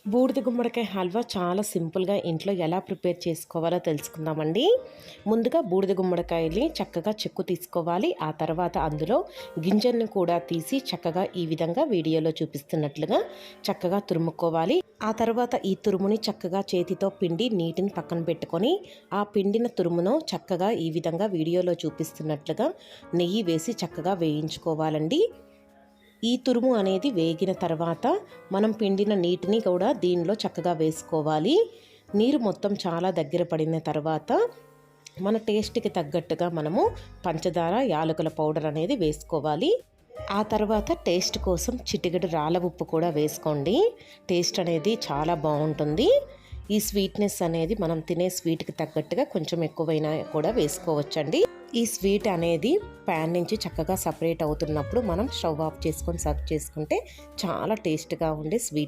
బూడిద గుమ్మడికాయ హల్వా చాలా సింపుల్గా ఇంట్లో ఎలా ప్రిపేర్ చేసుకోవాలో తెలుసుకుందామండి. ముందుగా బూడిద గుమ్మడికాయని చక్కగా చెక్కు తీసుకోవాలి. ఆ తర్వాత అందులో గింజలను కూడా తీసి చక్కగా ఈ విధంగా వీడియోలో చూపిస్తున్నట్లుగా చక్కగా తురుముకోవాలి. ఆ తర్వాత ఈ తురుముని చక్కగా చేతితో పిండి నీటిని పక్కన పెట్టుకొని ఆ పిండిన తురుమును చక్కగా ఈ విధంగా వీడియోలో చూపిస్తున్నట్లుగా నెయ్యి వేసి చక్కగా వేయించుకోవాలండి. ఈ తురుము అనేది వేగిన తర్వాత మనం పిండిన నీటిని కూడా దీనిలో చక్కగా వేసుకోవాలి. నీరు మొత్తం చాలా దగ్గర పడిన తర్వాత మన టేస్ట్కి తగ్గట్టుగా మనము పంచదార, యాలకుల పౌడర్ అనేది వేసుకోవాలి. ఆ తర్వాత టేస్ట్ కోసం చిటికెడు రాళ్ళ ఉప్పు కూడా వేసుకోండి. టేస్ట్ అనేది చాలా బాగుంటుంది. ఈ స్వీట్నెస్ అనేది మనం తినే స్వీట్కి తగ్గట్టుగా కొంచెం ఎక్కువైనా కూడా వేసుకోవచ్చండి. ఈ స్వీట్ అనేది ప్యాన్ నుంచి చక్కగా సపరేట్ అవుతున్నప్పుడు మనం స్టవ్ ఆఫ్ చేసుకొని సర్వ్ చేసుకుంటే చాలా టేస్ట్గా ఉండే స్వీట్